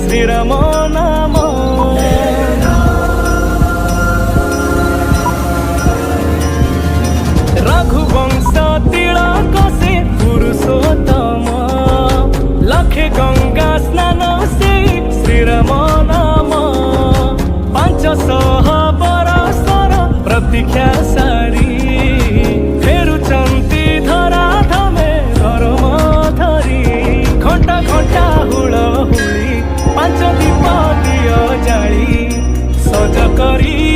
श्रीराम नाम। रघुवंश तिलक से पुरुषोत्तम, लखे गंगा स्नान से श्रीराम नाम। 500 बरसर प्रतीक्षा सारी फेरुचंती धरा धमे धर्म धरी। घंटा घंटा हुलहुली 5 दीप दिय जाली सज करी